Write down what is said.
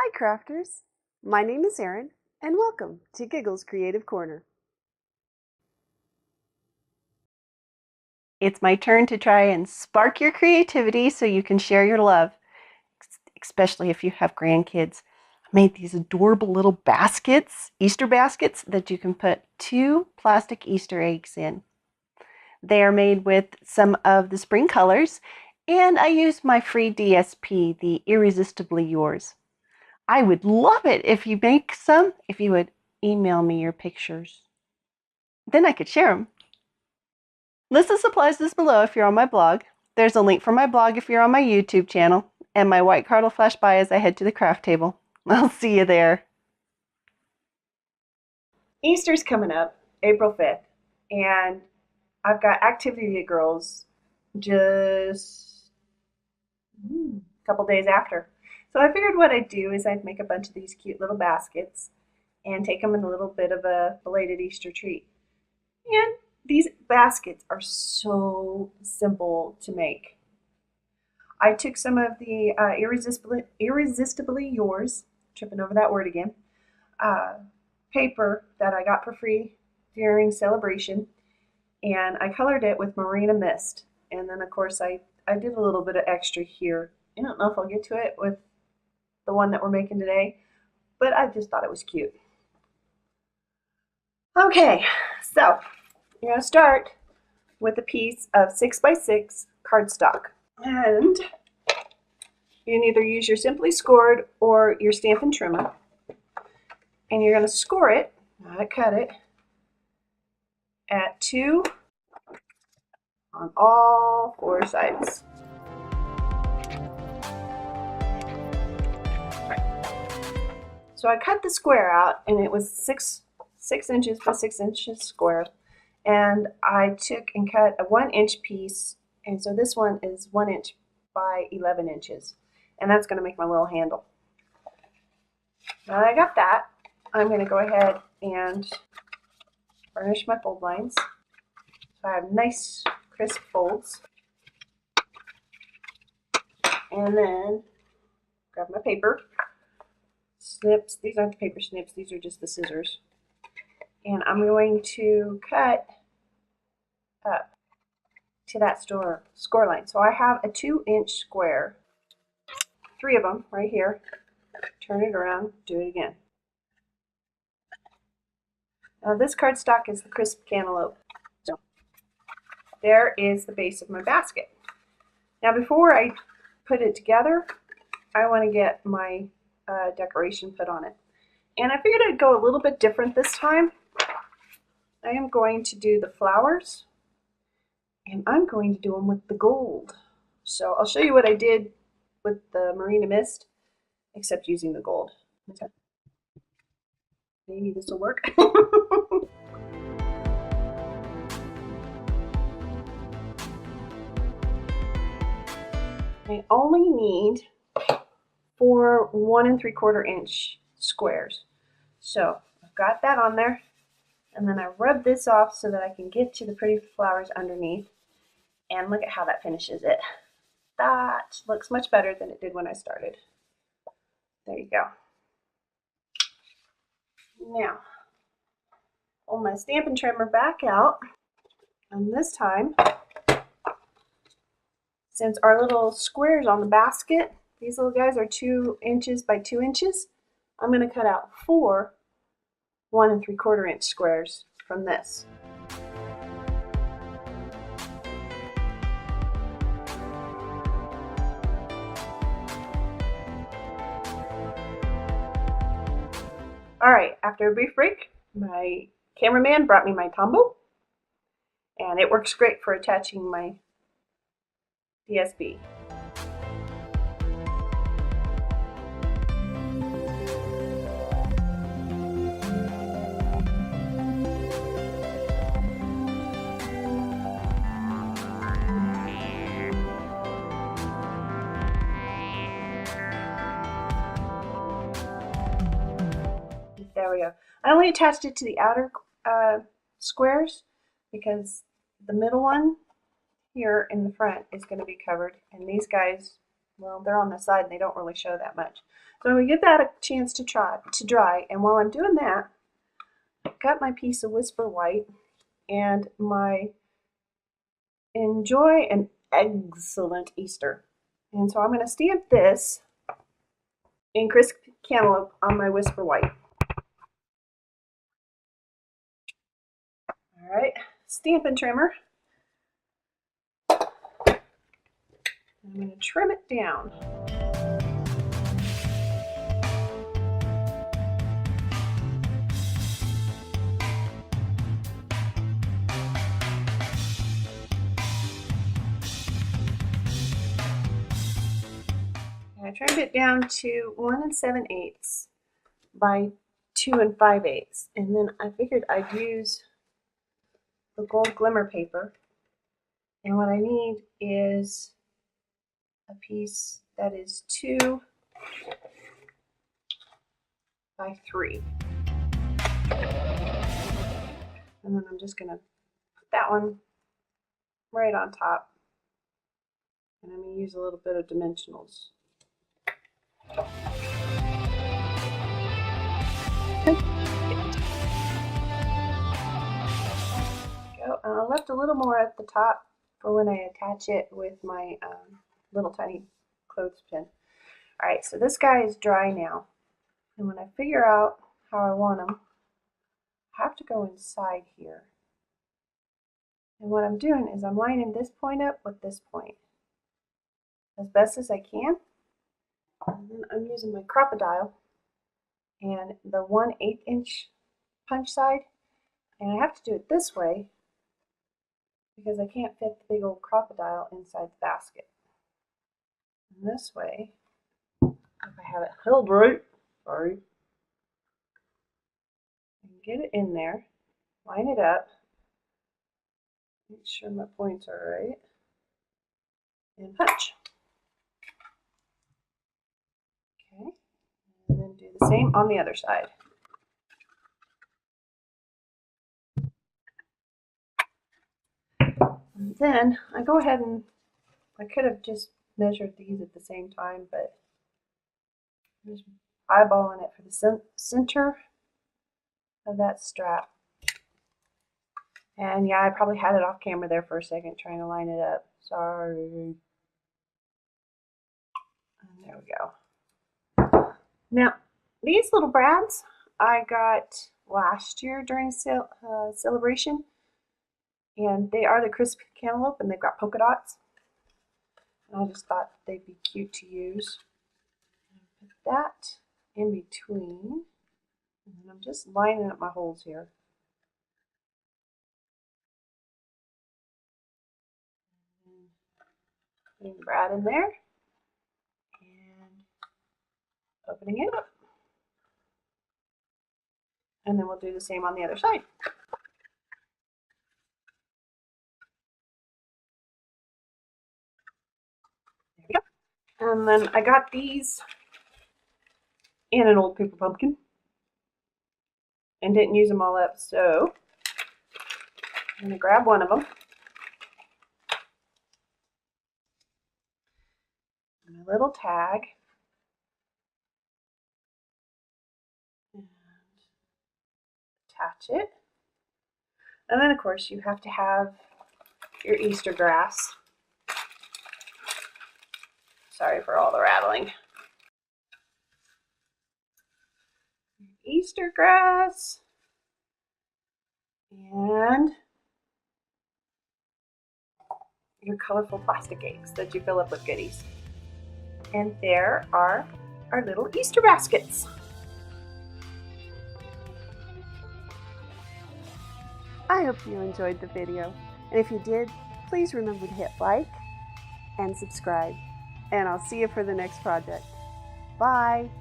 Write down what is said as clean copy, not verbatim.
Hi crafters, my name is Erin and welcome to Giggles Creative Corner. It's my turn to try and spark your creativity so you can share your love, especially if you have grandkids. I made these adorable little baskets, Easter baskets, that you can put 2 plastic Easter eggs in. They are made with some of the spring colors, and I used my free DSP, the Irresistibly Yours. I would love it if you make some, if you would email me your pictures. Then I could share them. List of supplies is below if you're on my blog. There's a link for my blog if you're on my YouTube channel, and my white card will flash by as I head to the craft table. I'll see you there. Easter's coming up, April 5th, and I've got activity at Girls just a couple days after. So I figured what I'd do is I'd make a bunch of these cute little baskets and take them in a little bit of a belated Easter treat. And these baskets are so simple to make. I took some of the Irresistibly Yours, tripping over that word again, paper that I got for free during celebration, and I colored it with Marina Mist. And then, of course, I did a little bit of extra here. I don't know if I'll get to it with the one that we're making today, but I just thought it was cute. Okay, so you're going to start with a piece of 6x6 cardstock. And you can either use your Simply Scored or your Stampin' Trimmer. And you're going to score it, not cut it, at 2 on all 4 sides. So I cut the square out, and it was 6 inches by 6 inches square. And I took and cut a 1-inch piece, and so this one is 1 inch by 11 inches. And that's going to make my little handle. Now that I got that, I'm going to go ahead and burnish my fold lines. So I have nice crisp folds. And then grab my paper. Snips. These aren't the paper snips, these are just the scissors. And I'm going to cut up to that score line. So I have a 2-inch square, 3 of them right here. Turn it around, do it again. Now this cardstock is the crisp cantaloupe. So there is the base of my basket. Now before I put it together, I want to get my decoration put on it. And I figured I'd go a little bit different this time. I am going to do the flowers, and I'm going to do them with the gold. So I'll show you what I did with the Marina Mist, except using the gold. Maybe this will work. I only need 4 1 3/4 inch squares. So I've got that on there, and then I rub this off so that I can get to the pretty flowers underneath, and look at how that finishes it. That looks much better than it did when I started. There you go. Now, pull my Stampin' Trimmer back out, and this time, since our little squares on the basket, these little guys are 2 inches by 2 inches, I'm going to cut out 4 1 3/4 inch squares from this. Alright, after a brief break, my cameraman brought me my Tombow, and it works great for attaching my DSP. There we go. I only attached it to the outer squares because the middle one here in the front is going to be covered, and these guys Well, they're on the side and they don't really show that much. So we give that a chance to dry. And while I'm doing that, I've got my piece of Whisper White and my Enjoy an Excellent Easter. And so I'm going to stamp this in crisp cantaloupe on my Whisper White. All right, Stampin' Trimmer. I'm going to trim it down. I trimmed it down to 1 7/8 by 2 5/8, and then I figured I'd use the gold glimmer paper, and what I need is a piece that is 2 by 3, and then I'm just going to put that one right on top, and I'm going to use a little bit of dimensionals. Go. And I left a little more at the top for when I attach it with my little tiny clothespin. Alright, so this guy is dry now. And when I figure out how I want them, I have to go inside here. And what I'm doing is I'm lining this point up with this point as best as I can. And then I'm using my crocodile and the 1/8 inch punch side. And I have to do it this way because I can't fit the big old crocodile inside the basket. And this way, if I have it held right, sorry, and get it in there, line it up, make sure my points are right, and punch. Okay, and then do the same on the other side. And then I go ahead and I could have just measured these at the same time, but I'm just eyeballing it for the center of that strap. And yeah, I probably had it off camera there for a second trying to line it up. Sorry. And there we go. Now, these little brads I got last year during celebration. And they are the crisp cantaloupe, and they've got polka dots. And I just thought they'd be cute to use. Put that in between. And I'm just lining up my holes here. Putting the brad in there. And opening it up. And then we'll do the same on the other side. There we go. And then I got these in an old paper pumpkin and didn't use them all up, so I'm going to grab one of them. My little tag. And attach it. And then of course you have to have your Easter grass. Sorry for all the rattling. Easter grass and your colorful plastic eggs that you fill up with goodies. And there are our little Easter baskets. I hope you enjoyed the video, and if you did, please remember to hit like and subscribe, and I'll see you for the next project. Bye!